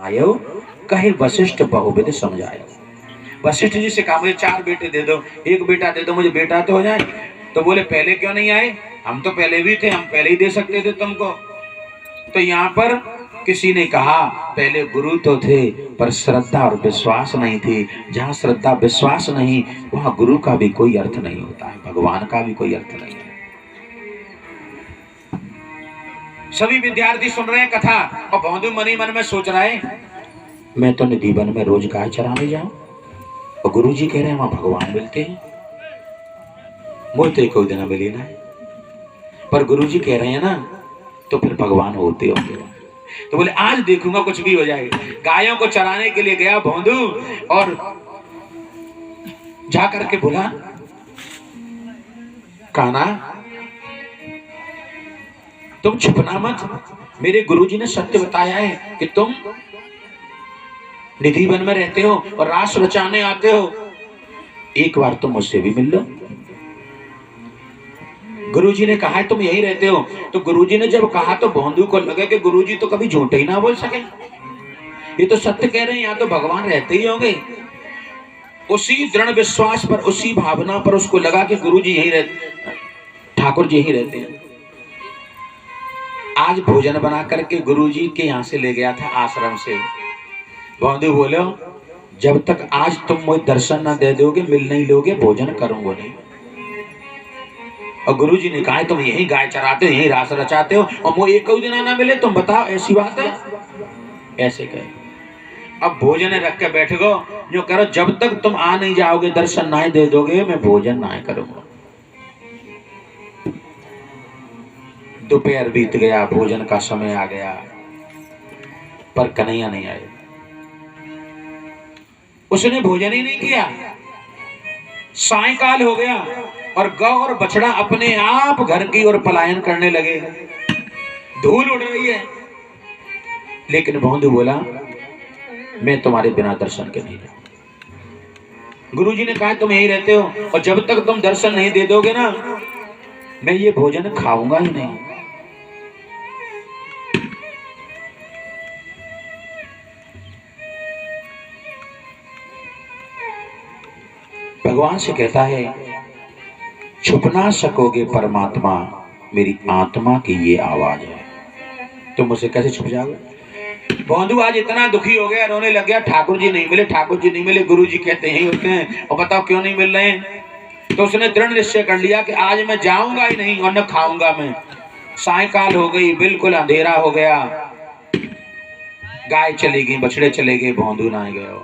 आयो कहे वशिष्ठ बहुविध समझायो। वशिष्ठ जी से कहा मुझे 4 बेटे दे दो, 1 बेटा दे दो, मुझे बेटा तो हो जाए। तो बोले पहले क्यों नहीं आए, हम तो पहले भी थे, हम पहले ही दे सकते थे तुमको। तो यहाँ पर किसी ने कहा पहले गुरु तो थे पर श्रद्धा और विश्वास नहीं थी। जहाँ श्रद्धा विश्वास नहीं वहाँ गुरु का भी कोई अर्थ नहीं होता है, भगवान का भी कोई अर्थ नहीं है। सभी विद्यार्थी सुन रहे हैं कथा और भौंदू मनी मन में सोच रहा है मैं तो निधि वन में रोज गाय चराने जाऊं और गुरु जी कह रहे हैं वहां भगवान मिलते हैं, मुझे कोई दिन मिले ना। पर गुरु जी कह रहे हैं ना तो फिर भगवान होते होंगे। तो बोले आज देखूंगा कुछ भी हो जाए। गायों को चराने के लिए गया भौंदू और जाकर के बोला काना तुम छुपना मत, मेरे गुरुजी ने सत्य बताया है कि तुम निधि वन में रहते हो और रास रचाने आते हो, एक बार तुम मुझसे भी मिल लो। गुरुजी ने कहा है तुम यहीं रहते हो। तो गुरुजी ने जब कहा तो भौंदू को लगा कि गुरुजी तो कभी झूठ ही ना बोल सके, ये तो सत्य कह रहे हैं, यहाँ तो भगवान रहते ही होंगे। उसी दृढ़ विश्वास पर, उसी भावना पर उसको लगा कि गुरुजी यहीं रहते, ठाकुर जी यहीं रहते हैं। आज भोजन बना करके गुरुजी के यहाँ से ले गया था आश्रम से। भौंदू बोलो जब तक आज तुम मुझे दर्शन ना दे दोगे, मिल नहीं लोगे, भोजन करूंगा नहीं। और गुरुजी ने कहा तुम यही गाय चराते हो, यही रास रचाते हो और मुझे एक दिन ना मिले, तुम बताओ ऐसी बात है? ऐसे कहे। अब भोजन रख के बैठ गो, जो करो जब तक तुम आ नहीं जाओगे, दर्शन ना दे दोगे, मैं भोजन ना करूंगा। दोपहर बीत गया, भोजन का समय आ गया, पर कन्हैया नहीं आए। उसने भोजन ही नहीं किया। सायंकाल हो गया और गौ और बछड़ा अपने आप घर की ओर पलायन करने लगे। धूल उड़ रही है, लेकिन भौंदू बोला मैं तुम्हारे बिना दर्शन के नहीं रहूं। गुरुजी ने कहा तुम यहीं रहते हो और जब तक तुम दर्शन नहीं दे दोगे ना, मैं ये भोजन खाऊंगा ही नहीं। भगवान से कहता है छुप ना सकोगे परमात्मा, मेरी आत्मा की ये आवाज है, तुम मुझसे कैसे छुप जाओगे। भौंदू आज इतना दुखी हो गया, रोने लग गया। ठाकुर जी नहीं मिले, ठाकुर जी नहीं मिले, गुरु जी कहते ही होते हैं और बताओ क्यों नहीं मिल रहे हैं। तो उसने दृढ़ निश्चय कर लिया कि आज मैं जाऊंगा ही नहीं और न खाऊंगा मैं। सायंकाल हो गई, बिल्कुल अंधेरा हो गया, गाय चली गई, बछड़े चले गए, भौंदू ना गए।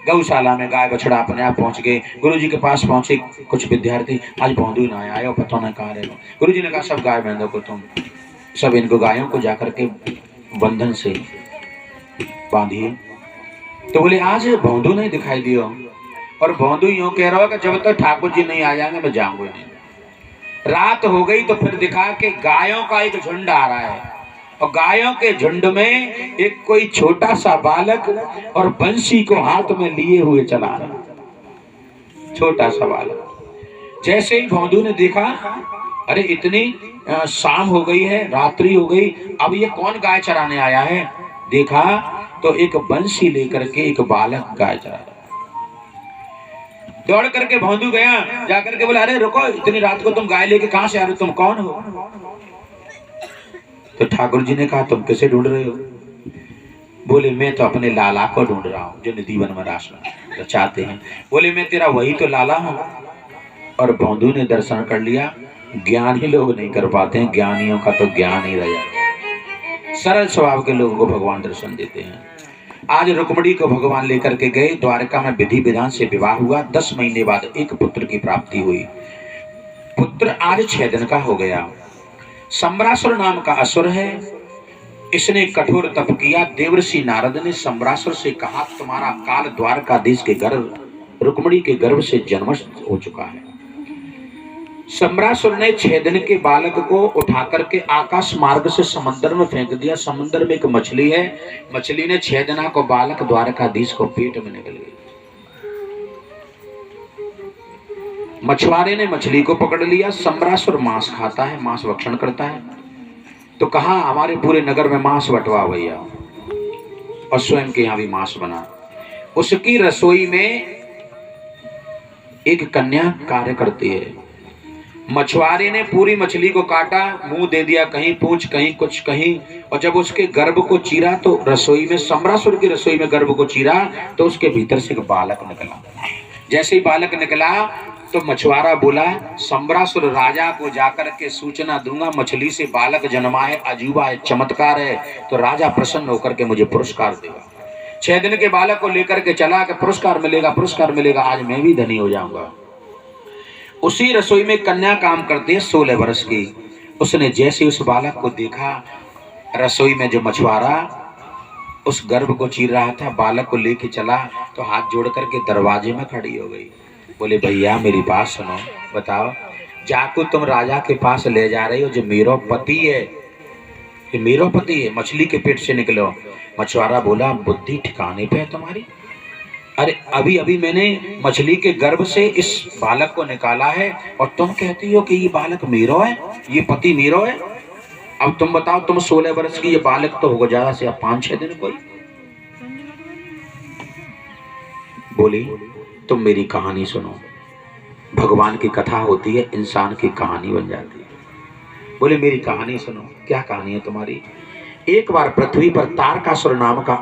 गौशाला में गाय बछड़ा अपने आप पहुंच गए। गुरुजी के पास पहुंचे कुछ विद्यार्थी, आज भौंदू ना आया, पता ना कहाँ रहे। गुरुजी ने कहा सब गाय बंधो को, तुम सब इनको गायों को जाकर के बंधन से बांधिए। तो बोले आज भौंदू नहीं दिखाई दियो। और भौंदू यूं कह रहा होगा जब तक ठाकुर जी नहीं आ जाएंगे मैं जाऊंगा नहीं। रात हो गई तो फिर दिखा कि गायों का एक झुंड आ रहा है और गायों के झुंड में एक कोई छोटा सा बालक और बंसी को हाथ में लिए हुए चला रहा। छोटा सा बालक। जैसे ही भौंदू ने देखा अरे इतनी शाम हो गई है, रात्रि हो गई, अब ये कौन गाय चराने आया है। देखा तो एक बंसी लेकर के एक बालक गाय चरा रहा। दौड़ करके भौंदू गया, जाकर के बोला अरे रुको, इतनी रात को तुम गाय लेके कहां से आ रहे हो, तुम कौन हो। तो ठाकुर जी ने कहा तुम किसे ढूंढ रहे हो। बोले मैं तो अपने लाला को ढूंढ रहा हूँ जो निधि वन में रास रचाते हैं। बोले मैं तेरा वही तो लाला हूँ। और भौंदू ने दर्शन कर लिया। ज्ञान ही लोग नहीं कर पाते हैं, ज्ञानियों का तो ज्ञान ही रह जाता है। सरल स्वभाव के लोगों को भगवान दर्शन देते हैं। आज रुक्मणी को भगवान लेकर के गए, द्वारका में विधि विधान से विवाह हुआ। 10 महीने बाद एक पुत्र की प्राप्ति हुई। पुत्र आज 6 दिन का हो गया। सम्रासुर नाम का असुर है, इसने कठोर तप किया। देवर्षि नारद ने सम्रासुर से कहा तुम्हारा काल द्वारकाधीश के गर्भ, रुक्मणी के गर्भ से जन्म हो चुका है। सम्रासुर ने 6 दिन के बालक को उठा करके आकाश मार्ग से समंदर में फेंक दिया। समंदर में एक मछली है, मछली ने 6 दिना को बालक द्वारकाधीश को पेट में निकल गई। मछुआरे ने मछली को पकड़ लिया। सम्रासुर मांस खाता है, मांस भक्षण करता है। तो कहा हमारे पूरे नगर में मांस बंटवा भैया। और स्वयं के यहाँ भी मांस बना। उसकी रसोई में एक कन्या कार्य करती है। मछुआरे ने पूरी मछली को काटा, मुंह दे दिया कहीं, पूंछ कहीं, कुछ कहीं, और जब उसके गर्भ को चीरा तो रसोई में, सम्रासुर की रसोई में गर्भ को चीरा तो उसके भीतर से एक बालक निकला। जैसे ही बालक निकला तो मछुआरा बोला, सम्रासुर राजा को जाकर के सूचना दूंगा, मछली से बालक जन्मा है, अजूबा है, चमत्कार है, तो राजा प्रसन्न होकर के मुझे पुरस्कार देगा। 6 दिन के बालक को लेकर के चला कि पुरस्कार मिलेगा, पुरस्कार मिलेगा, आज मैं भी धनी हो जाऊंगा। उसी रसोई में कन्या काम करती है 16 वर्ष की। उसने जैसे उस बालक को देखा, रसोई में जो मछुआरा उस गर्भ को चीर रहा था, बालक को लेके चला तो हाथ जोड़ करके दरवाजे में खड़ी हो गई। बोले, भैया मेरी बात सुनो, बताओ जाको तुम राजा के पास ले जा रही हो, जो मेरो पति है, ये मेरो पति है, मछली के पेट से निकलो। मछुआरा बोला, बुद्धि ठिकाने पे है तुम्हारी? अरे अभी अभी मैंने मछली के गर्भ से इस बालक को निकाला है और तुम कहती हो कि ये बालक मेरो है, ये पति मेरो है। अब तुम बताओ, तुम 16 वर्ष की, ये बालक तो होगा ज्यादा से 5-6 दिन कोई। बोली, तुम मेरी कहानी सुनो। भगवान की कथा होती है, इंसान की कहानी बन जाती है। बोले, मेरी कहानी सुनो। क्या कहानी है तुम्हारी? एक बार पृथ्वी पर तारकासुर नाम का